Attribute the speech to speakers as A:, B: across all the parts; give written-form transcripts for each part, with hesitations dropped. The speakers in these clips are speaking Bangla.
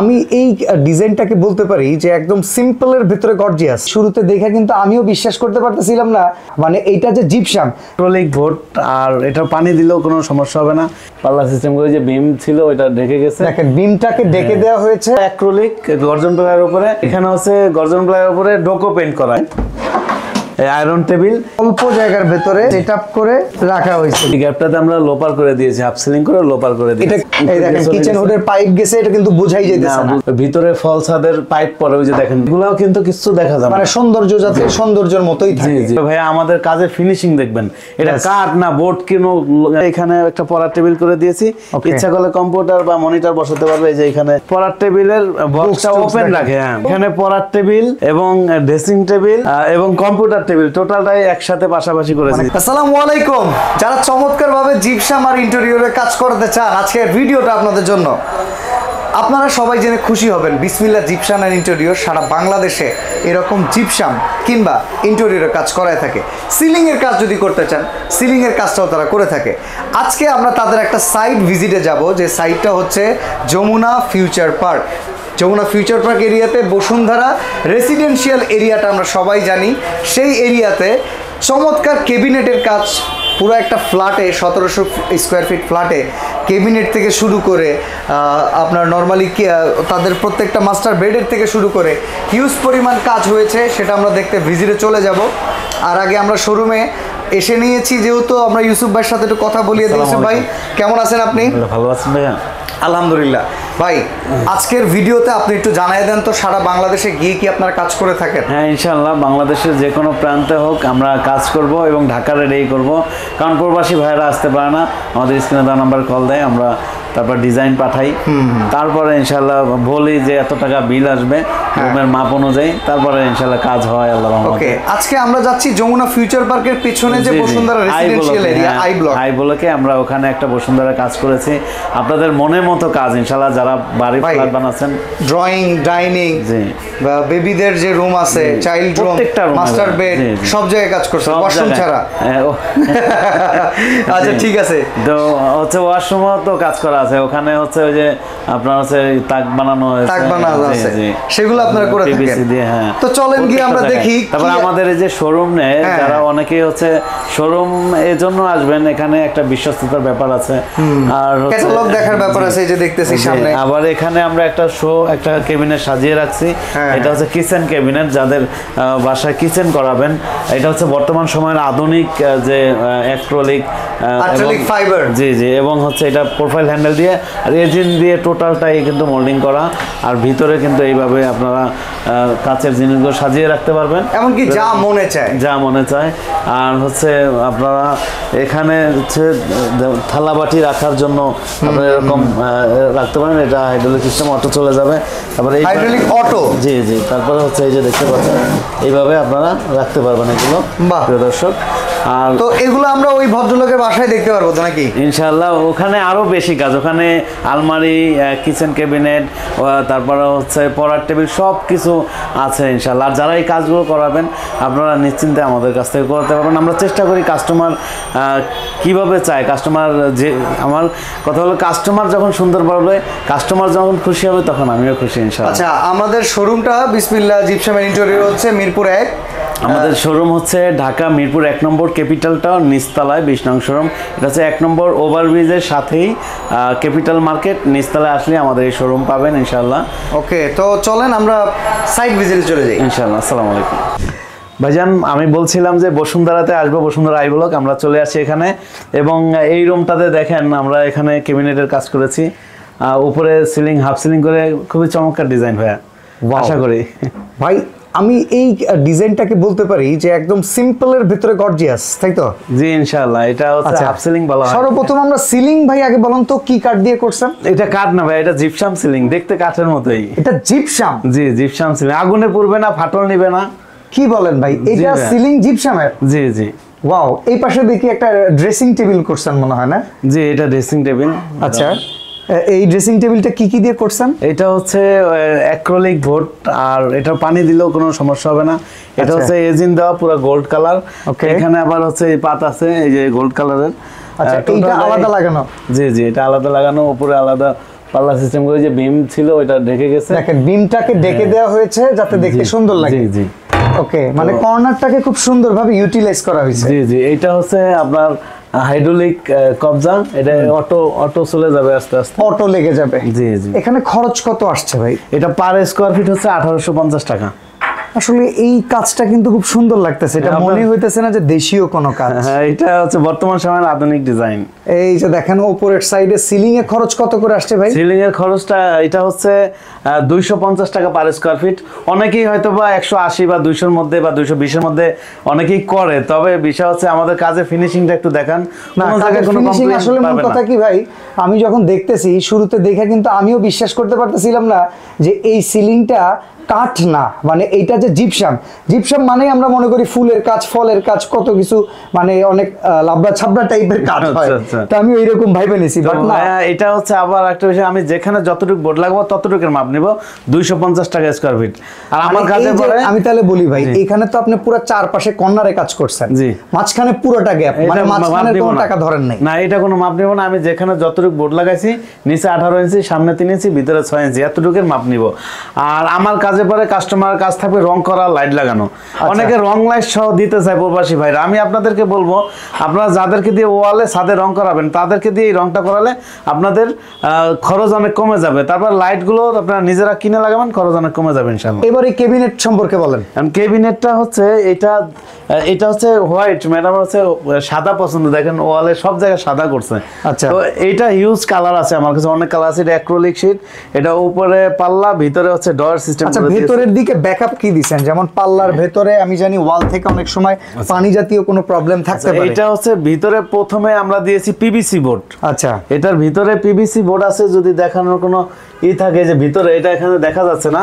A: আমি এই ডিজাইনটাকে বলতে পারি যে একদম সিম্পলের ভিতরে গর্জিয়াস। শুরুতে দেখে কিন্তু আমিও বিশ্বাস করতে পারতেছিলাম না, মানে এইটা যে জিপসাম
B: অ্যাক্রিলিক বোর্ড আর এটা পানি দিলেও কোনো সমস্যা হবে না। পাল্লা সিস্টেম করে যে বিম ছিল ওটা ঢেকে গেছে,
A: দেখেন বিমটাকে ঢেকে দেওয়া হয়েছে
B: অ্যাক্রিলিক গর্জন প্লাইয়ের উপরে। এখানে হচ্ছে গর্জন প্লাইয়ের উপরে ডোকো পেইন্ট করা, আয়রন টেবিল
A: অল্প জায়গার ভেতরে সেটআপ করে রাখা হয়েছে।
B: এই গ্যাপটাতে আমরা লোপার করে দিয়েছি, হাফ সিলিং করে লোপার করে দিয়েছি।
A: এটা এই দেখেন কিচেন হুডের পাইপ গেছে, এটা কিন্তু বোঝাই যাইতেছে না।
B: ভিতরে ফল ছাদের পাইপ পরে ওই যে দেখেন, এগুলাও কিন্তু কিছু দেখা যাবে
A: মানে সৌন্দর্য যাতে সৌন্দর্যের মতোই থাকে।
B: জি জি ভাইয়া, আমাদের কাজের ফিনিশিং দেখবেন, এটা কাঠ না বোর্ড কিনো। এখানে একটা পড়ার টেবিল করে দিয়েছি, ইচ্ছা করলে কম্পিউটার বা মনিটর বসাতে পারবে। এই যে এখানে পড়ার টেবিলের বক্সটা ওপেন রাখে, হ্যাঁ এখানে পড়ার টেবিল এবং ড্রেসিং টেবিল এবং কম্পিউটার টেবিল টোটালটাই একসাথে পাশাপাশি করেছি।
A: আসসালামু আলাইকুম। যারা চমৎকার ভাবে জিপসাম আর ইন্টেরিয়রে কাজ করতে চান, আজকের ভিডিওটা আপনাদের জন্য। আপনারা সবাই জেনে খুশি হবেন, বিসমিল্লাহ জিপসাম আর ইন্টেরিয়র সারা বাংলাদেশে এরকম জিপসাম কিংবা ইন্টেরিয়রের কাজ করায় থাকে। সিলিংয়ের কাজ যদি করতে চান, সিলিংয়ের কাজটাও তারা করে থাকে। আজকে আমরা তাদের একটা সাইট ভিজিটে যাব, যে সাইটটা হচ্ছে Jamuna Future Park. Jamuna Future Park এরিয়াতে বসুন্ধরা রেসিডেন্সিয়াল এরিয়াটা আমরা সবাই জানি। সেই এরিয়াতে চমৎকার কেবিনেটের কাজ, পুরো একটা ফ্ল্যাটে 1700 স্কোয়ার ফিট ফ্ল্যাটে কেবিনেট থেকে শুরু করে আপনার নর্মালি তাদের প্রত্যেকটা মাস্টার বেডের থেকে শুরু করে হিউজ পরিমাণ কাজ হয়েছে, সেটা আমরা দেখতে ভিজিটে চলে যাব। আর আগে আমরা শোরুমে এসে নিয়েছি, যেহেতু আমরা ইউসুফ ভাইয়ের সাথে একটু কথা বলিয়ে দিই। ইউসুফ ভাই কেমন আছেন আপনি?
B: ভালো আছেন ভাইয়া?
A: আলহামদুলিল্লাহ। ভাই আজকের ভিডিওতে আপনি একটু জানাই দেন তো, সারা বাংলাদেশে গিয়ে কি আপনারা কাজ করে থাকেন?
B: হ্যাঁ ইনশাআল্লাহ, বাংলাদেশের যে কোনো প্রান্তে হোক আমরা কাজ করব এবং ঢাকার রেডি করব। কারণ প্রবাসী ভাইয়েরা আসতে পারে না, আমাদের স্ক্রিনে দেওয়া নাম্বার কল দেয়, আমরা তারপর ডিজাইন পাঠাই। তারপরে ইনশাআল্লাহ বলি যে এত টাকা বিল আসবে রুমের মাপ অনুযায়ী, তারপরে ইনশাআল্লাহ কাজ হয় আল্লাহর রহমতে।
A: ওকে, আজকে আমরা যাচ্ছি যমুনা ফিউচার পার্কের পেছনে যে বসুন্ধরা রেসিডেন্সিয়াল এরিয়া আই ব্লকে।
B: আমরা ওখানে একটা বসুন্ধরা কাজ করেছি। আপনাদের মনের মতো কাজ ইনশাআল্লাহ, যারা বাড়ি ফ্ল্যাট বানাচ্ছেন,
A: ড্রয়িং, ডাইনিং, বা বেবিদের যে রুম আছে, চাইল্ড রুম, মাস্টার বেড, সব জায়গায় কাজ করছে, ওয়াশরুম ছাড়া। আচ্ছা ঠিক আছে,
B: তো হচ্ছে ওয়াশরুমও তো কাজ করা আছে ওখানে। হচ্ছে ওই যে আপনার হচ্ছে তাক বানানো হয়েছে,
A: তাক বানানো আছে, সেগুলো আপনারা করে থাকেন।
B: হ্যাঁ,
A: তো চলেন গিয়ে আমরা দেখি।
B: তারপর আমাদের এই যে শোরুম নেয় যারা, অনেকেই হচ্ছে শোরুম এর জন্য আসবেন, এখানে একটা বিশ্বস্ততার ব্যাপার আছে আর
A: ক্যাটালগ দেখার ব্যাপার আছে। এই যে দেখতেছি সামনে,
B: আবার এখানে আমরা একটা একটা কেবিনেট সাজিয়ে রাখছি। এটা হচ্ছে কিচেন ক্যাবিনেট, যাদের বাসায় কিচেন করাবেন। এটা হচ্ছে বর্তমান সময়ের আধুনিক যে অ্যাক্রিলিক
A: ফাইবার,
B: জি জি, এবং হচ্ছে এটা প্রোফাইল হ্যান্ডেল দিয়ে রেজিন দিয়ে টোটালটাই কিন্তু মোল্ডিং করা। আর ভিতরে কিন্তু এইভাবে আপনারা কাচের জিনিসগুলো সাজিয়ে রাখতে পারবেন,
A: এমনকি যা মনে চায়
B: যা মনে চায়। আর হচ্ছে আপনারা এখানে হচ্ছে থালা বাটি রাখার জন্য আপনারা এরকম রাখতে পারেন। এটা হাইড্রোলিক সিস্টেম, অটো চলে যাবে। তারপরে
A: হাইড্রোলিক অটো,
B: জি জি। তারপরে হচ্ছে এই যে দেখতে পাচ্ছেন, এইভাবে আপনারা রাখতে পারবেন এগুলো, প্রিয় দর্শক। আর
A: তো এগুলো আমরা ওই ভদ্রলোকের বাসায় দেখতে পারবো তো নাকি?
B: ইনশাআল্লাহ ওখানে আরো বেশি কাজ, ওখানে আলমারি, কিচেন ক্যাবিনেট, তারপরে হচ্ছে পড়ার টেবিল, সব কিছু আছে ইনশাআল্লাহ। আর যারা এই কাজগুলো করাবেন আপনারা নিশ্চিন্তে আমাদের কাছ থেকে করতে পারবেন। আমরা চেষ্টা করি কাস্টমার কিভাবে চায়, কাস্টমার যে, আমার কথা হলো কাস্টমার যখন সুন্দর পাবে, কাস্টমার যখন খুশি হবে তখন আমিও খুশি ইনশাআল্লাহ।
A: আচ্ছা, আমাদের শোরুমটা বিসমিল্লাহ জিপসাম এন্ড ইন্টেরিয়র হচ্ছে মিরপুর 1।
B: আমাদের শোরুম হচ্ছে ঢাকা মিরপুর 1 নম্বর ক্যাপিটাল টাউন, নিচতলায় 20 নং শোরুম। এটা হচ্ছে 1 নম্বর ওভারব্রিজের সাথেই ক্যাপিটাল মার্কেট, নিচতলায় আসলে আমাদের এই শোরুম পাবেন ইনশাআল্লাহ।
A: ওকে, তো চলেন আমরা সাইট ভিজিটে চলে যাই
B: ইনশাআল্লাহ। আসসালামু আলাইকুম ভাইজান, আমি বলছিলাম যে বসুন্ধরাতে আসবো, বসুন্ধরা আই ব্লক। আমরা চলে আসি এখানে, এবং এই রুমটাতে দেখেন আমরা এখানে ক্যাবিনেটের কাজ করেছি। উপরে সিলিং, হাফ সিলিং করে খুবই চমৎকার ডিজাইন ভাইয়া, আশা করি।
A: ভাই আমি এই ডিজাইনটাকে বলতে পারি যে একদম সিম্পলের ভিতরে গর্জিয়াস, তাই তো?
B: জি ইনশাআল্লাহ, এটা হচ্ছে হাফ সিলিং বলা হয়।
A: সর্বপ্রথম আমরা সিলিং, ভাই আগে বলুন তো কি কাঠ দিয়ে করছেন?
B: এটা কাঠ না ভাই, এটা জিপসাম সিলিং, দেখতে কাঠের মতোই।
A: এটা জিপসাম?
B: জি জিপসাম সিলিং, আগুনে পুড়বে না, ফাটল নিবে না।
A: কি বলেন ভাই, এটা সিলিং জিপসামের?
B: জি জি।
A: ওয়াও, এই পাশে দেখি একটা ড্রেসিং টেবিল করছেন মনে হয় না?
B: জি, এটা ড্রেসিং টেবিল।
A: আচ্ছা, এই ড্রেসিং টেবিলটা কি কি দিয়ে করছেন?
B: এটা হচ্ছে অ্যাক্রিলিক বোর্ড, আর এটা পানি দিলেও কোনো সমস্যা হবে না। এটা হচ্ছে এজিন দেওয়া, পুরো গোল্ড কালার। এখানে আবার হচ্ছে এই পাত আছে, এই যে গোল্ড কালারের।
A: আচ্ছা, এইটা আলাদা লাগানো?
B: জি জি, এটা আলাদা লাগানো, উপরে আলাদা পাল্লা সিস্টেম করে যে বিম ছিল ওইটা ঢেকে গেছে।
A: দেখেন বিমটাকে ডেকে দেওয়া হয়েছে যাতে দেখতে সুন্দর লাগে।
B: জি জি।
A: ওকে, মানে কর্নারটাকে খুব সুন্দরভাবে ইউটিলাইজ করা হয়েছে।
B: জি জি, এটা হচ্ছে আপনার হাইড্রোলিক কবজা, এটা অটো চলে যাবে আস্তে আস্তে,
A: অটো লেগে যাবে।
B: জি জি।
A: এখানে খরচ কত আসছে ভাই?
B: এটা পার স্কোয়ার ফিট হচ্ছে 1850 টাকা।
A: আসলে এই কাজটা কিন্তু খুব সুন্দর লাগতেছে, এটা মনে হইতেছে না যে দেশীয় কোনো কাজ।
B: হ্যাঁ, এটা হচ্ছে বর্তমান সময়ের আধুনিক ডিজাইন।
A: এই যে দেখেন উপরের সাইডে সিলিং এ খরচ কত করে আসছে ভাই?
B: সিলিং এর খরচটা এটা হচ্ছে 250 টাকা পার স্কোয়ার ফিট। অনেকেই হয়তো বা 180 বা 200 এর মধ্যে বা 220 এর মধ্যে অনেকেই করে, তবে বিষয় হচ্ছে আমাদের কাজের ফিনিশিংটা একটু দেখান।
A: না,
B: কোনো জায়গায় কোনো
A: ফিনিশিং
B: কমপ্লেইন
A: আসলে মূল
B: পাবে
A: কথা
B: না।
A: কি ভাই, আমি যখন দেখতেছি শুরুতে দেখে কিন্তু আমিও বিশ্বাস করতে পারতেছিলাম না যে এই সিলিংটা কাঠ না, মানে এইটা যে জিপসাম। জিপসাম মানে আমরা মনে করি ফুলের কাজ, ফলের কাজ, কত কিছু, মানে অনেক লাবড়া ছাবড়া টাইপের কাজ হয়।
B: আচ্ছা।
A: তো আমি এইরকম ভাইবে নিছি, বাট না,
B: এটা হচ্ছে আবার একটা বিষয়, আমি যেখানে যতটুকু বোর্ড লাগাবো ততটুকুর মাপ নিব, 250 টাকা স্কোয়ার ফিট। আর আমার কাজে
A: এই যে
B: পরে
A: আমি তাহলে বলি ভাই, এখানে তো আপনি পুরো চারপাশে কর্নারে কাজ করছেন,
B: জি।
A: মাঝখানে পুরোটা গ্যাপ, মানে মাঝখানে কোনো টাকা ধরেন নাই।
B: না, এটা কোনো মাপ নিব না। আমি যেখানে যতটুকু বোর্ড লাগাইছি, নিচে 18 ইঞ্চি, সামনে 3 ইঞ্চি, ভিতরে 6 ইঞ্চি, এতটুকুর মাপ নিব। আর আমার কাজে পরে কাস্টমার কাজ থাকবে রং করা, লাইট লাগানো। অনেকে রং লাইট সহ দিতে চায় প্রবাসী ভাইরা। আমি আপনাদেরকে বলবো, আপনারা যাদেরকে দিয়ে ওয়ালে ছাদে রং করাবেন, তাদেরকে দিয়ে এই রংটা করালে আপনাদের খরচ অনেক কমে যাবে। তারপর লাইটগুলো আপনারা নিজেরা কিনে লাগাবেন, খরচ অনেক কমে যাবে ইনশাআল্লাহ।
A: এবার এই ক্যাবিনেট সম্পর্কে বলেন।
B: ক্যাবিনেটটা হচ্ছে এটা হচ্ছে হোয়াইট, ম্যাডাম হচ্ছে সাদা পছন্দ, দেখেন ওয়ালে সব জায়গায় সাদা করছে।
A: আচ্ছা।
B: তো এইটা হিউজ কালার আছে, আমার কাছে অনেক কালার আছে। এটা অ্যাক্রিলিক শীট, এটা উপরে পাল্লা, ভিতরে হচ্ছে ডয়ার সিস্টেম।
A: আচ্ছা, ভেতরের দিকে ব্যাকআপ কি দিবেন? যেমন পাল্লার ভেতরে আমি জানি ওয়াল থেকে অনেক সময় পানি জাতীয় কোনো প্রবলেম থাকতে পারে।
B: এটা হচ্ছে ভিতরে প্রথমে আমরা দিয়েছি পিভিসি বোর্ড।
A: আচ্ছা,
B: এটার ভিতরে পিভিসি বোর্ড আছে, যদি দেখানোর কোনো থাকে যে ভিতরে, এটা এখানে দেখা যাচ্ছে না।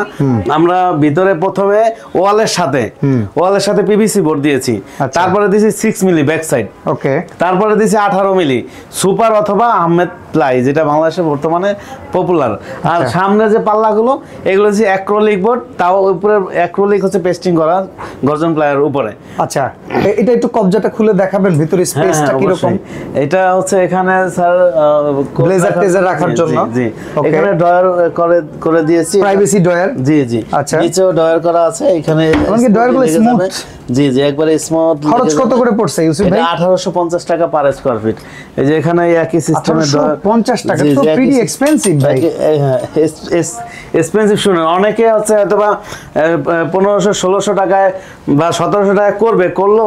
B: আমরা ভিতরে প্রথমে ওয়ালের সাথে পিভিসি বোর্ড দিয়েছি। তারপরে দিয়েছি 6 মিলি ব্যাক সাইড।
A: ওকে।
B: তারপরে দিয়েছি 18 মিলি সুপার অথবা আহমেদ প্লাই, যেটা বাংলাদেশে বর্তমানে পপুলার। আর সামনে যে পাল্লাগুলো, এগুলো হচ্ছে অ্যাক্রিলিক বোর্ড, তাও উপরে অ্যাক্রিলিক হচ্ছে পেস্টিং করা গর্জন প্লাইয়ের উপরে।
A: আচ্ছা, এটা একটু কবজাটা খুলে দেখাবেন, ভিতরে স্পেসটা কি রকম?
B: এটা হচ্ছে এখানে স্যার
A: ব্লেজার টেজার রাখার জন্য।
B: জি, এখানে ডয়ার করে দিয়েছি,
A: প্রাইভেসি ডয়ার।
B: জি জি।
A: আচ্ছা,
B: নিচেও ডয়ার করা আছে। এখানে
A: এমনকি ডয়ারগুলো স্মুথ।
B: জি জি, একবারে স্মুথ।
A: খরচ কত করে পড়ছে ইউসুফ ভাই?
B: 1850 টাকা পার স্কয়ার ফিট। এই যে এখানে একই সিস্টেমের ডয়ার।
A: 1850 টাকা তো প্রিটি এক্সপেন্সিভ ভাই।
B: হ্যাঁ, এক্সপেন্সিভ। শুনুন, অনেকে হচ্ছে হয়তোবা 1500-1600 টাকায় বা 1700 টাকায় করলো,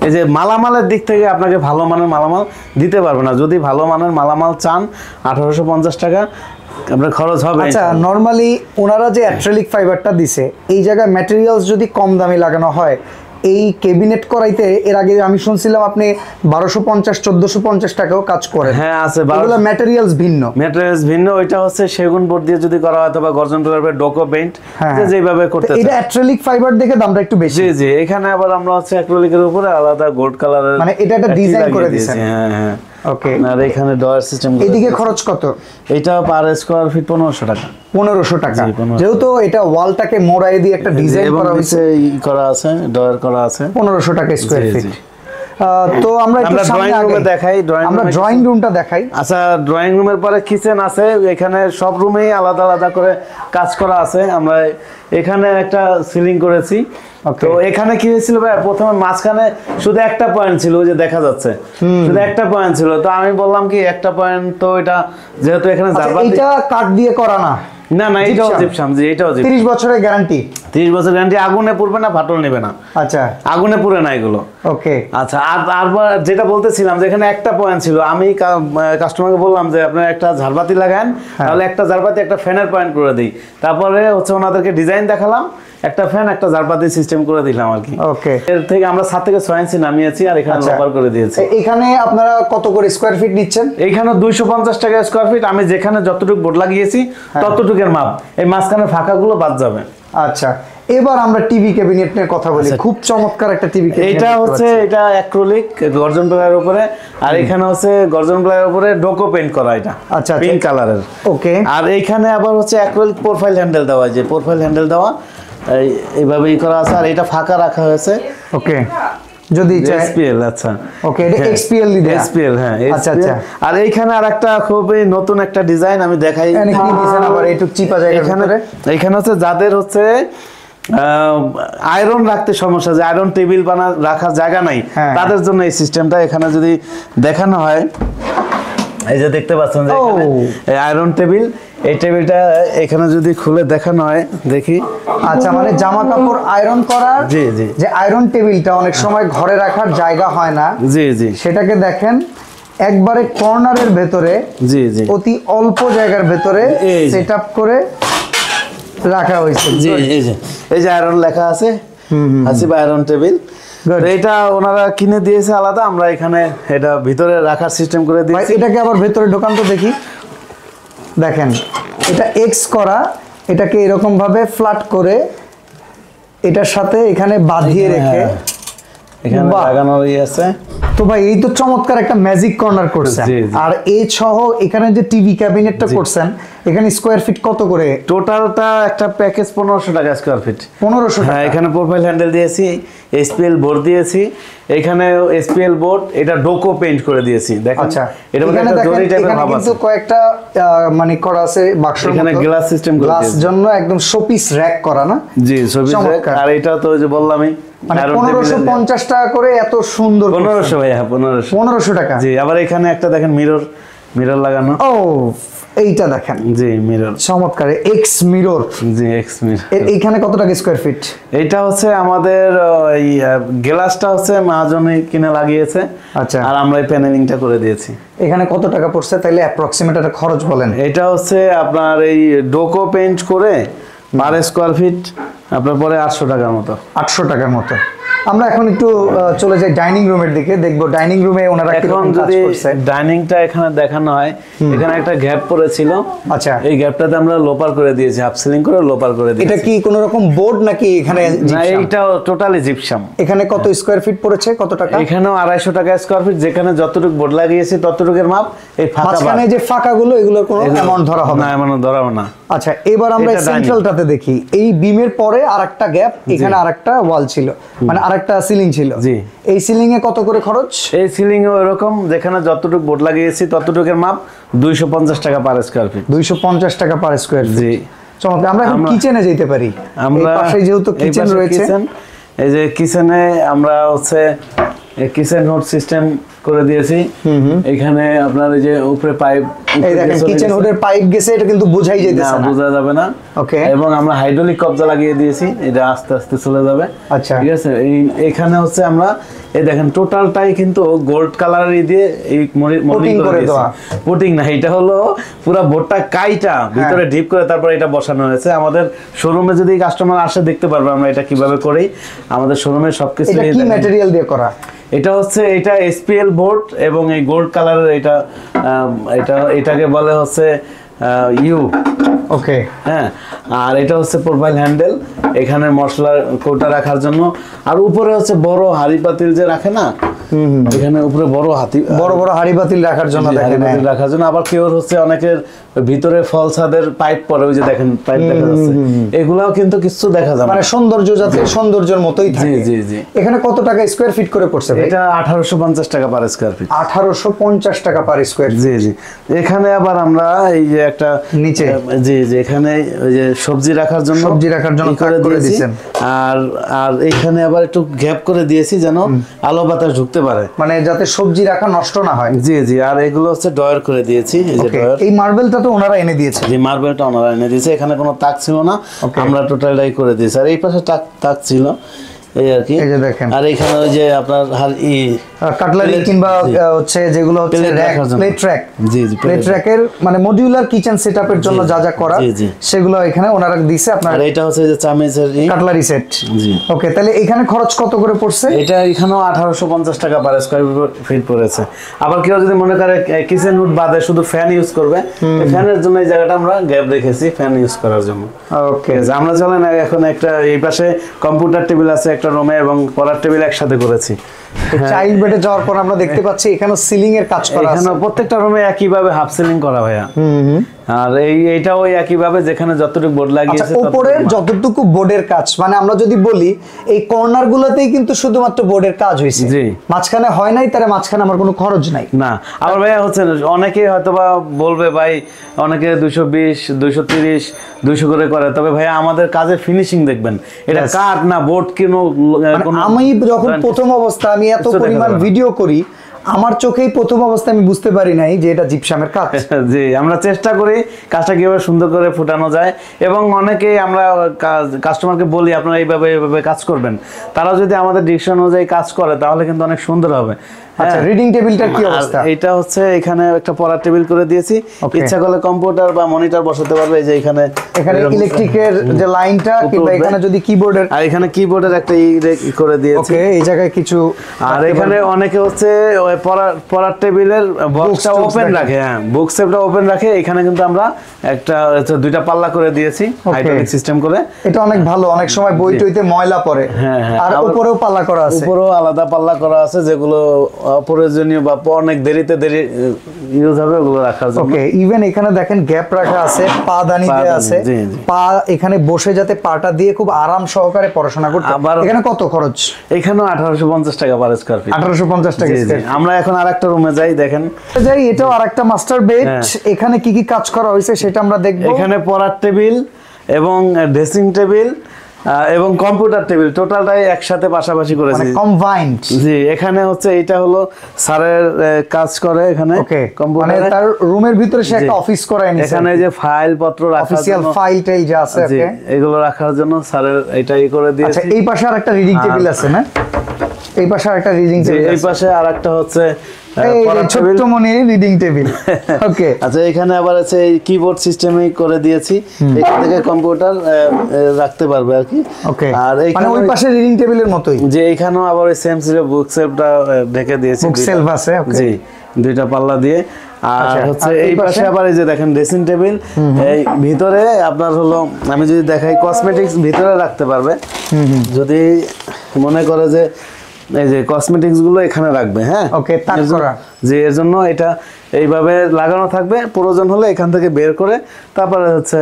B: এই যে মালামালের দিক থেকে আপনাকে ভালো মানের মালামাল দিতে পারবে না। যদি ভালো মানের মালামাল চান, 1850 টাকা আপনার খরচ হবে।
A: আচ্ছা, নরমালি ওনারা যে অ্যাক্রিলিক ফাইবারটা দিছে, এই জায়গায় ম্যাটেরিয়ালস যদি কম দামি লাগানো হয়, এই ক্যাবিনেট করাইতে এর আগে আমি শুনছিলাম আপনি 1250-1450 টাকাও কাজ করেন।
B: হ্যাঁ, আছে।
A: এগুলো ম্যাটেরিয়ালস ভিন্ন।
B: ওইটা হচ্ছে সেগুন বোর্ড দিয়ে যদি করা হয়, অথবা গর্জন প্লাইয়ের ডোকো পেইন্ট, যেভাবে করতে চাই।
A: এটা অ্যাক্রিলিক ফাইবার দেখে দামটা একটু বেশি।
B: জি জি। এখানে আবার আমরা হচ্ছে অ্যাক্রিলিকের উপরে আলাদা গোল্ড কালারের,
A: মানে এটা একটা ডিজাইন করে দিয়েছেন।
B: হ্যাঁ হ্যাঁ।
A: ওকে।
B: আর এখানে ডয়ার সিস্টেম।
A: এদিকে খরচ কত?
B: এটা পার স্কয়ার ফিট 1500 টাকা।
A: 1500 টাকা। যেহেতু এটা ওয়ালটাকে মোড়াই দিয়ে একটা ডিজাইন করা হয়েছে,
B: করা আছে, ডয়ার করা আছে,
A: 1500 টাকা স্কয়ার ফিট। তো আমরা একটু
B: ড্রয়িং রুমে দেখাই।
A: আমরা ড্রয়িং রুমটা দেখাই।
B: আচ্ছা, ড্রয়িং রুমের পরে কিচেন আছে। এখানে সব রুমেই আলাদা আলাদা করে কাজ করা আছে। আমরা এখানে একটা সিলিং করেছি। তো এখানে কি হয়েছিল ভাই, প্রথমে মাঝখানে শুধু একটা পয়েন্ট ছিল, ওই যে দেখা যাচ্ছে, শুধু একটা পয়েন্ট ছিল। তো আমি বললাম কি, একটা পয়েন্ট তো এটা যেহেতু এখানে
A: এটা কাঠ দিয়ে করা না।
B: না, এটাও জিপসাম। জি, এটাও জিপসাম।
A: 30 বছরের গ্যারান্টি।
B: 30 বছর গ্যারান্টি। আগুনে পুড়বে না, ফাটল নেবে না।
A: আচ্ছা,
B: আগুনে পুড়ে না এগুলো।
A: ওকে।
B: আচ্ছা, আর যেটা বলতেছিলাম যে এখানে একটা পয়েন্ট ছিল, আমি কাস্টমারকে বললাম যে আপনারা একটা ঝাড়বাতি লাগান, তাহলে একটা ঝাড়বাতি একটা ফ্যানের পয়েন্ট করে দিই। তারপরে হচ্ছে ওনাদেরকে ডিজাইন দেখালাম, একটা ফ্যান একটা ঝাড়বাতি সিস্টেম করে দিলাম আর কি।
A: ওকে।
B: এর থেকে আমরা 7 থেকে 6 ইঞ্চি নামিয়েছি, আর এখানে লোপার করে দিয়েছি।
A: এখানে আপনারা কত করে স্কয়ার ফিট নিচ্ছেন?
B: এইখানে 250 টাকা স্কয়ার ফিট। আমি যেখানে যতটুকু বোর্ড লাগিয়েছি ততটুকুর মাপ, এই মাঝখানে ফাঁকাগুলো বাদ যাবে।
A: আচ্ছা, এবার আমরা টিভি ক্যাবিনেট নিয়ে কথা বলি। খুব চমৎকার একটা টিভি ক্যাবিনেট।
B: এটা অ্যাক্রিলিক গর্জন প্লাইয়ের উপরে, আর এখানে হচ্ছে গর্জন প্লাইয়ের উপরে ডোকো পেইন্ট করা, এটা
A: আচ্ছা
B: পিঙ্ক কালারের।
A: ওকে।
B: আর এইখানে আবার হচ্ছে অ্যাক্রিলিক প্রোফাইল হ্যান্ডেল দেওয়া, যে প্রোফাইল হ্যান্ডেল দেওয়া এইভাবেই করা আছে। আর এটা ফাঁকা রাখা হয়েছে।
A: ওকে। যদি চাই
B: এসপিএল, আচ্ছা
A: ওকে, এটা এক্সপিএল দিয়ে
B: এসপিএল, হ্যাঁ
A: আচ্ছা
B: SPL।
A: আচ্ছা।
B: আর এইখানে আরেকটা খুবই নতুন একটা ডিজাইন আমি দেখাই।
A: এখানে কি দিছেন আবার একটু চিপা জায়গা ভিতরে?
B: এখানে হচ্ছে যাদের হচ্ছে আয়রন রাখতে সমস্যা, যে আয়রন টেবিল রাখার জায়গা নাই,
A: হ্যাঁ।
B: তাদের জন্য এই সিস্টেমটা এখানে যদি দেখানো হয়, এই যে দেখতে পাচ্ছেন যে এখানে এই আয়রন টেবিল, এই টেবিলটা এখানে যদি খুলে দেখানো হয়, দেখি।
A: আচ্ছা, মানে জামা কাপড় আয়রন করার
B: জি জি
A: যে আয়রন টেবিলটা অনেক সময় ঘরে রাখার জায়গা হয় না,
B: জি জি
A: সেটাকে দেখেন একবারে কর্নারের ভেতরে,
B: জি জি
A: অতি অল্প জায়গার ভেতরে
B: এই যে।
A: সেটআপ করে রাখা হয়েছে।
B: জি, এই যে আয়রন লেখা আছে, হাসিব আয়রন টেবিল।
A: Good.
B: এটা ওনারা কিনে দিয়েছে আলাদা, আমরা এখানে এটা ভিতরে রাখার সিস্টেম করে
A: ভাই,
B: দিয়েছি।
A: এটাকে আবার ভেতরে ঢোকান তো দেখি। দেখেন এটা এক্স করা, এটাকে এরকম ভাবে ফ্ল্যাট করে এটার সাথে এখানে বাঁধিয়ে রেখে,
B: এখানে
A: বাহ।
B: লাগানো আছে।
A: তো ভাই এই তো চমৎকার একটা ম্যাজিক কর্নার করছেন।
B: জি, জি।
A: আর এই সহ এখানে যে টিভি ক্যাবিনেটটা করছেন, এখানে স্কোয়ার ফিট কত করে?
B: টোটালটা একটা প্যাকেজ 1500 টাকা স্কয়ার ফিট।
A: 1500
B: হ্যাঁ,
A: টাকা।
B: এখানে প্রোফাইল হ্যান্ডেল দিয়েছি, এসপিএল বোর্ড দিয়েছি, এখানে এসপিএল বোর্ড, এটা ডোকো পেইন্ট করে দিয়েছি। দেখেন
A: আচ্ছা,
B: এটা মধ্যে
A: এখানে
B: একটা
A: দেখেন,
B: জরি টাইপের
A: এখানে
B: ভাব
A: কিন্তু
B: আছে।
A: কয়েকটা মানে করা আছে বাক্সের মতো,
B: এখানে গ্লাস সিস্টেম করে
A: গ্লাস
B: দিয়েছি।
A: জন্য একদম শোপিস র‍্যাক করা না?
B: জি, ছবি
A: চমৎকার।
B: আর এটা তো ওই যে বললামই,
A: মানে
B: iron table এর-
A: 1550 টাকা করে এত সুন্দর
B: 1500 ভাই, হ্যাঁ 1500।
A: 1500 টাকা।
B: জি, আবার এখানে একটা দেখেন মিরর লাগানো।
A: ও এইটা দেখেন,
B: জি, মিরর।
A: চমৎকার এক্স মিরর।
B: জি, এক্স মিরর।
A: এইখানে কত টাকা স্কোয়ার ফিট?
B: এটা হচ্ছে আমাদের এই গ্লাসটা হচ্ছে মহাজনে কিনে লাগিয়েছে,
A: আচ্ছা।
B: আর আমরা এই প্যানেলিংটা করে দিয়েছি।
A: এখানে কত টাকা পড়ছে তাইলে অ্যাপ্রক্সিমেট একটা খরচ বলেন?
B: এটা হচ্ছে আপনার এই ডোকো পেইন্ট করে পার স্কোয়ার ফিট আপনার পরে 800 টাকার মতো।
A: 800 টাকার মতো। আমরা এখন একটু চলে যাই ডাইনিং রুমের দিকে, দেখবো ডাইনিং রুমে ওনারা
B: এখন
A: কিরকম কাজ
B: যদি
A: করছে।
B: ডাইনিংটা এখানে দেখানো হয়, এখানে একটা গ্যাপ পড়েছিল।
A: আচ্ছা,
B: এই গ্যাপটাতে আমরা লোপার করে দিয়েছি, হাফ সিলিং করে লোপার করে দিয়েছি।
A: এটা কি কোন রকম বোর্ড নাকি এখানে
B: না,
A: gypsum?
B: এইটা টোটালি জিপসাম।
A: এখানে কত স্কোয়ার ফিট পড়েছে, কত টাকা?
B: এখানেও 250 টাকা স্কোয়ার ফিট, যেখানে যতটুকু বোর্ড লাগিয়েছি ততটুকুর মাপ। এই ফাঁকা
A: মাঝখানে যে ফাঁকাগুলো এগুলোর কোনো অ্যামাউন্ট ধরা হবে
B: না,
A: না?
B: এমন ধরা হবে না।
A: আচ্ছা, এবার আমরা
B: এটা
A: সেন্ট্রালটাতে দেখি, এই বিমের পরে আরেকটা গ্যাপ, এখানে আরেকটা ওয়াল ছিল, মানে আরেকটা সিলিং ছিল।
B: জি।
A: এই সিলিং এ কত করে খরচ?
B: এই সিলিং এ এরকম, যেখানে যতটুকু বোর্ড লাগিয়েছি ততটুকুর মাপ 250 টাকা পার স্কয়ার ফিট।
A: 250 টাকা পার স্কোয়ার ফিট।
B: জি।
A: চমৎকার। আমরা এখন কিচেনে যেতে পারি।
B: আমরা
A: এই পাশে যেহেতু
B: এই
A: কিচেন
B: পাশে
A: রয়েছে,
B: kitchen, এই যে কিচেনে আমরা হচ্ছে কিচেন হুড সিস্টেম করে দিয়েছি। এখানে আপনার এই যে উপরে পাইপ,
A: এই দেখেন কিচেন হুডের পাইপ গেছে, এটা কিন্তু বোঝাই যাইতেছে না।
B: বোঝা যাবে না।
A: ওকে।
B: এবং আমরা হাইড্রোলিক কবজা লাগিয়ে দিয়েছি, এটা আস্তে আস্তে চলে যাবে।
A: আচ্ছা।
B: ঠিক আছে। এখানে হচ্ছে আমরা এই দেখেন টোটালটাই কিন্তু গোল্ড কালার দিয়ে এই মোল্ডিং করে দেওয়া। পুটিং না, এটা হলো পুরো বোর্ডটা কাইটা ভিতরে ডিপ করে তারপর এটা বসানো হয়েছে। আমাদের শোরুমে যদি কাস্টমার আসে দেখতে পারবে আমরা এটা কিভাবে করি। আমাদের শোরুমে সবকিছু।
A: এটা কি ম্যাটেরিয়াল দিয়ে করা?
B: এটা হচ্ছে এটা এসপিএল বোর্ড এবং এই গোল্ড কালারের এটাকে বলে হচ্ছে ইউ।
A: ওকে।
B: হ্যাঁ, আর এটা হচ্ছে প্রোফাইল হ্যান্ডেল, এখানে মশলার কৌটা রাখার জন্য। আর উপরে হচ্ছে বড় হাঁড়ি পাতিল যে রাখে না, এখানে উপরে বড়
A: বড় বড় হাঁড়ি পাতিল রাখার জন্য
B: হাঁড়ি
A: দেখেন।
B: পাতিল রাখার জন্য। আবার কেউ হচ্ছে অনেকের ভিতরে ফল ছাদের পাইপ পরে, ওই যে দেখেন পাইপ দেখা যাচ্ছে, এগুলাও কিন্তু কিছু দেখা যাবে
A: মানে
B: না।
A: সৌন্দর্য যাতে সৌন্দর্যের মতোই থাকে।
B: জি জি।
A: এখানে কত টাকা স্কোয়ার ফিট করে পড়ছে ভাই?
B: এটা 1850 টাকা পার স্কয়ার ফিট।
A: 1850 টাকা পার স্কোয়ার।
B: জি জি। এখানে আবার আমরা এই যে একটা
A: নিচে,
B: জি জি, এখানে ওই যে সবজি রাখার জন্য
A: কাট করে দিয়েছেন।
B: আর এখানে আবার একটু গ্যাপ করে দিয়েছি যেন আলো বাতাস ঢুকতে পারে,
A: মানে যাতে সবজি রাখা নষ্ট না হয়।
B: জি জি। আর এগুলো হচ্ছে ডয়ার করে দিয়েছি, এই যে ডয়ার।
A: এই মার্বেলটা তো ওনারা এনে দিয়েছে।
B: যে মার্বেলটা ওনারা এনে দিয়েছে, এখানে কোনো তাক ছিল না, আমরা টোটালটাই করে দিয়েছি। আর এই পাশে তাক ছিল, এই আর কি।
A: এই যে দেখেন।
B: আর এখানে ওই যে আপনার
A: কাটলারি কিংবা হচ্ছে যেগুলো হচ্ছে প্লেট ট্র্যাক।
B: জি জি।
A: প্লেট ট্র্যাকের মানে মডিউলার কিচেন সেটআপের জন্য যা যা করা সেগুলো এখানে ওনারা দিয়েছে আপনার।
B: আর এটা হচ্ছে যে চামিচের
A: কাটলারি সেট।
B: জি।
A: ওকে, তাহলে এখানে খরচ কত করে পড়ছে?
B: এটা এখানেও 1850 টাকা পার স্কয়ার ফিট পড়েছে। আবার কেউ যদি মনে করে কিচেন হুড বাদে শুধু ফ্যান ইউজ করবে, ফ্যানের জন্য এই জায়গাটা আমরা গ্যাপ রেখেছি ফ্যান ইউজ করার জন্য।
A: ওকে।
B: আমরা চলেন এখন একটা এই পাশে কম্পিউটার টেবিল আছে একটা রুমে, এবং পড়ার টেবিল একসাথে করেছি।
A: চাইল্ড বেডে যাওয়ার পর আমরা দেখতে পাচ্ছি এখানে সিলিং এর কাজ করা আছে।
B: এখানে প্রত্যেকটা রুমে একইভাবে হাফ সিলিং করা ভাইয়া। আর এইটা ওই একই ভাবে যেখানে যতটুকু বোর্ড লাগিয়েছে
A: উপরের যতটুকু বোর্ডের কাজ, মানে আমরা যদি বলি এই কর্নার গুলোতেই কিন্তু শুধুমাত্র বোর্ডের কাজ হয়েছে,
B: জি।
A: মাঝখানে হয় নাই, তার মাঝখানে আমার কোনো খরচ নাই।
B: না, আবার ভাইয়া হচ্ছে অনেকে হয়তোবা বলবে ভাই অনেকে 220 230 200 করে, তবে ভাইয়া আমাদের কাজের ফিনিশিং দেখবেন, এটা কাঠ না বোর্ড
A: আমি যখন প্রথম অবস্থা আমি এত পরিমাণ ভিডিও করি, আমার চোখেই প্রথম অবস্থায় আমি বুঝতে পারি নাই যে এটা জিপসামের কাজ।
B: জি, আমরা চেষ্টা করি কাজটা কিভাবে সুন্দর করে ফুটানো যায়, এবং অনেকেই আমরা কাস্টমারকে বলি আপনারা এইভাবে কাজ করবেন, তারা যদি আমাদের ডিরেকশন অনুযায়ী কাজ করে তাহলে কিন্তু অনেক সুন্দর হবে।
A: আচ্ছা, রিডিং টেবিলটার কি অবস্থা?
B: এটা হচ্ছে এখানে একটা পড়ার টেবিল করে দিয়েছি, ইচ্ছা করলে কম্পিউটার বা মনিটর বসাতে পারবে। এই যে এখানে
A: ইলেকট্রিকের যে লাইনটা, কিংবা এখানে যদি কিবোর্ডের,
B: আর এখানে কিবোর্ডের একটা করে দিয়েছি।
A: ওকে, এই জায়গায় কিছু,
B: আর এখানে অনেকে হচ্ছে ওই পড়ার টেবিলের বক্সটা ওপেন রাখে, হ্যাঁ বুক সেলফটা ওপেন রাখে, এখানে কিন্তু আমরা একটা দুইটা পাল্লা করে দিয়েছি হাইড্রোলিক সিস্টেম করে।
A: এটা অনেক ভালো, অনেক সময় বই টইতে ময়লা পড়ে।
B: হ্যাঁ,
A: আর উপরেও পাল্লা করা আছে,
B: উপরেও আলাদা পাল্লা করা আছে, যেগুলো অপ্রয়োজনীয় বা অনেক দেরি ইউজ হবে ওগুলো রাখার জন্য।
A: ওকে, ইভেন এখানে দেখেন গ্যাপ রাখা আছে, পা দানি দেয়া আছে, পা এখানে বসে যাতে পাটা দিয়ে খুব আরাম সহকারে পড়াশোনা করতে।
B: আবার
A: এখানে কত খরচ?
B: এখানেও 1850 টাকা পার স্কয়ার ফিট।
A: 1850 টাকা।
B: আমরা এখন আরেকটা রুমে যাই, দেখেন
A: এটাও আরেকটা মাস্টার বেড। এখানে কি কি কাজ করা হয়েছে সেটা আমরা দেখব।
B: এখানে পড়ার টেবিল এবং ড্রেসিং টেবিল এবং কম্পিউটার টেবিল টোটালটাই একসাথে পাশাপাশি করেছি,
A: মানে কম্বাইন্ড।
B: জি, এখানে হচ্ছে এটা হলো স্যারের কাজ করে এখানে
A: মানে তার রুমের ভিতরে সে একটা অফিস করায় নিছে,
B: এখানে যে ফাইল পত্র রাখার
A: অফিশিয়াল ফাইল টাইল যা আছে,
B: ওকে এগুলো রাখার জন্য স্যারের এটাই করে দিয়েছি।
A: আচ্ছা, এই পাশে আরেকটা রিডিং টেবিল আছে না? এই পাশে আরেকটা রিডিং টেবিল,
B: এই পাশে আরেকটা হচ্ছে
A: ছোট্ট মনি রিডিং টেবিল। ওকে,
B: আচ্ছা, এখানে আবার আছে এই কিবোর্ড সিস্টেমই করে দিয়েছি, এখান থেকে কম্পিউটার রাখতে পারবে আর কি।
A: ওকে,
B: আর
A: মানে ওই পাশে রিডিং টেবিলের মতোই,
B: যে এখানেও আবার ওই সেম সিরে বুক সেলফটা ঢেকে দিয়েছি,
A: বুক সেলফ আছে। ওকে,
B: জি, দুইটা পাল্লা দিয়ে। আর হচ্ছে এই পাশে আবার এই যে দেখেন ড্রেসিং টেবিল, এই ভিতরে আপনার হলো আমি যদি দেখাই কসমেটিক্স ভিতরে রাখতে পারবে, যদি মনে করে যে এই যে কসমেটিক্স গুলো এখানে রাখবে। হ্যাঁ,
A: ওকে, তাক করা,
B: যে এর জন্য এটা এইভাবে লাগানো থাকবে, প্রয়োজন হলে এখান থেকে বের করে তারপরে হচ্ছে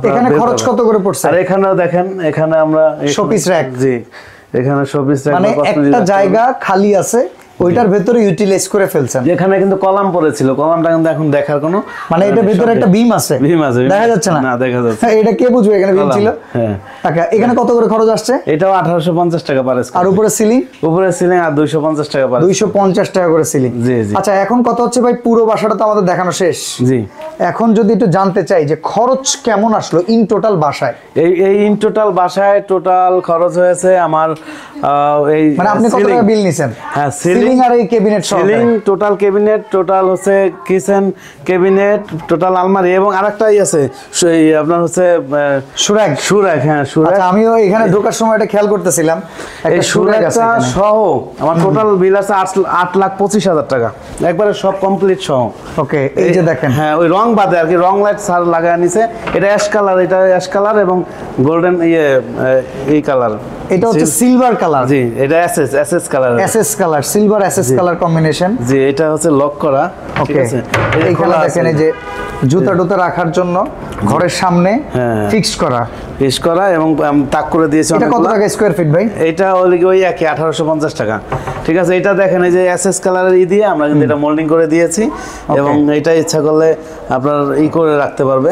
A: এখানে খরচ কত করে পড়ছে?
B: আর এখানেও দেখেন, এখানে আমরা
A: শোপিস র‍্যাক,
B: জি এখানে শোপিস র‍্যাক,
A: মানে একটা জায়গা খালি আছে ওইটার ভেতরে ইউটিলাইজ করে ফেলছেন।
B: যেখানে কিন্তু কলাম পড়েছিল, কলামটা কিন্তু এখন দেখার কোনো,
A: মানে এটা ভিতরে একটা বিম আছে, দেখা যাচ্ছে না?
B: না, দেখা যাচ্ছে।
A: এটা কে বুঝবে এখানে বিম ছিল?
B: হ্যাঁ।
A: আচ্ছা, এখানে কত করে খরচ আসছে?
B: এটাও 1850 টাকা পার স্কয়ার।
A: আর উপরে সিলিং?
B: উপরে সিলিং আর 250 টাকা পার।
A: 250 টাকা করে সিলিং।
B: জি জি।
A: আচ্ছা, এখন কথা হচ্ছে ভাই, পুরো বাসাটা তো আমাদের দেখানো শেষ।
B: জি।
A: এখন যদি একটু জানতে চাই যে খরচ কেমন আসলো ইন টোটাল বাসায়?
B: এই ইন টোটাল বাসায় টোটাল খরচ হয়েছে আমার এই,
A: মানে আপনি কত টাকা বিল নিছেন?
B: হ্যাঁ,
A: সিলিং আর এই ক্যাবিনেট সহ,
B: সিলিং টোটাল ক্যাবিনেট, টোটাল হচ্ছে কিচেন ক্যাবিনেট, টোটাল আলমারি এবং আরেকটাই আছে সেই আপনার হচ্ছে সুরাক। হ্যাঁ, সুরাক।
A: আচ্ছা, আমিও এখানে ঢোকার সময় এটা খেয়াল করতেছিলাম,
B: এই সুরাকটা সহ আমার টোটাল বিল আছে 8,25,000 টাকা, একবারে সব কমপ্লিট সহ।
A: ওকে, এই যে দেখেন,
B: হ্যাঁ ওই রং বাদে আর কি, রং লাইট স্যার লাগায় নিছে, এটা অ্যাশ কালার, এটা অ্যাশ কালার এবং গোল্ডেন এই কালার,
A: এটা হচ্ছে সিলভার কালার।
B: জি, এটা SS colour,
A: SS colour, silver SS colour combination.
B: জি, এটা হচ্ছে লক করা। ঠিক আছে,
A: এইখানে দেখেন এই যে জুতা টুতা রাখার জন্য ঘরের সামনে ফিক্সড করা এবং তাক করে দিয়েছে। এটা কত টাকা স্কয়ার ফিট ভাই?
B: এটা ওই একই 1850 টাকা। ঠিক আছে, এটা দেখেন এই যে এসএস কালারের দিয়ে আমরা কিন্তু এটা মোল্ডিং করে দিয়েছি, এবং এটা ইচ্ছা করলে আপনার করে রাখতে পারবে,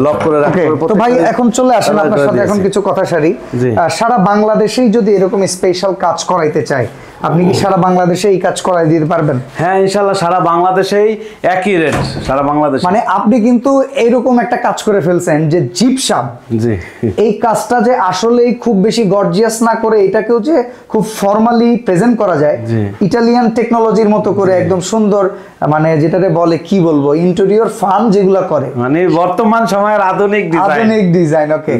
B: লক করে রাখতে পারবে।
A: তো ভাই, এখন চলে আসেন আপনার সাথে এখন কিছু কথা সারি। সারা বাংলাদেশেই যদি এরকম স্পেশাল কাজ করাইতে চাই, আপনি কি সারা বাংলাদেশে এই কাজ করাই দিতে পারবেন?
B: হ্যাঁ, ইনশাআল্লাহ সারা বাংলাদেশেই একই রেট, সারা বাংলাদেশ।
A: মানে আপনি কিন্তু এরকম একটা কাজ করে ফেলছেন যে জিপসাম,
B: জি,
A: এই কাজটা যে আসলেই খুব বেশি গর্জিয়াস না করে এটাকেও যে খুব ফর্মালি প্রেজেন্ট করা যায়, ইটালিয়ান টেকনোলজির মতো করে একদম সুন্দর, মানে যেটাতে বলে কি বলবো, ইন্টেরিয়র ফান যেগুলা করে,
B: মানে বর্তমান সময়ের আধুনিক
A: ডিজাইন। ওকে,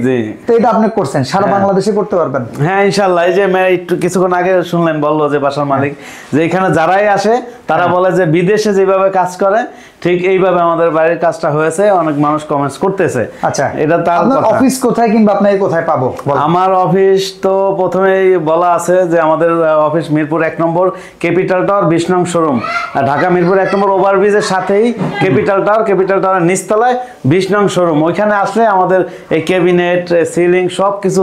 A: তো এটা আপনি করছেন, সারা বাংলাদেশে করতে পারবেন?
B: হ্যাঁ, ইনশাআল্লাহ। এই যে একটু কিছুক্ষণ আগে শুনলেন, বললো যে বাসার মালিক যে এখানে যারাই আসে তারা বলে যে বিদেশে যেভাবে কাজ করে ঠিক এইভাবে আমাদের বাড়ির কাজটা হয়েছে, অনেক মানুষ কমেন্টস করতেছে।
A: আচ্ছা,
B: এটা তার
A: আপনার
B: কথা।
A: অফিস কোথায় কিংবা আপনাকে কোথায় পাবো?
B: আমার অফিস তো প্রথমেই বলা আছে যে আমাদের অফিস মিরপুর 1 নম্বর ক্যাপিটাল টাওয়ার 20 নং শোরুম, ঢাকা মিরপুর 1 নম্বর ওভারব্রিজের সাথেই ক্যাপিটাল টাওয়ারের নিচতলায় 20 নং শোরুম। ওইখানে আসলে আমাদের এই ক্যাবিনেট, সিলিং সব কিছু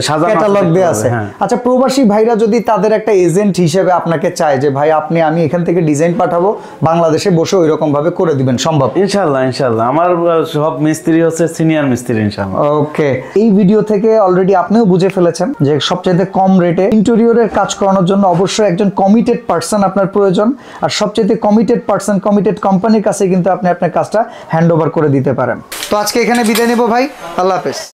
B: সাজানো
A: ক্যাটালগ দেয়া আছে।
B: হ্যাঁ।
A: আচ্ছা, প্রবাসী ভাইরা যদি তাদের একটা এজেন্ট হিসেবে আপনাকে চায় যে ভাই আমি এখান থেকে ডিজাইন পাঠাবো, বাংলাদেশে বসে ওই রকম ভাবে করে দিবেন, সম্ভব?
B: ইনশাআল্লাহ আমার সব মিস্ত্রি হচ্ছে সিনিয়র মিস্ত্রি ইনশাআল্লাহ।
A: ওকে, এই ভিডিও থেকে অলরেডি আপনিও বুঝে ফেলেছেন যে সবচেয়ে কম রেটে ইন্টেরিয়রের কাজ করানোর জন্য অবশ্যই একজন কমিটেড পার্সন আপনার প্রয়োজন, আর সবচেয়ে কমিটেড পার্সন কমিটেড কোম্পানির কাছে কিন্তু আপনি আপনার কাজটা হ্যান্ড ওভার করে দিতে পারেন। তো আজকে এখানে বিদায় নেব ভাই, আল্লাহ হাফেজ।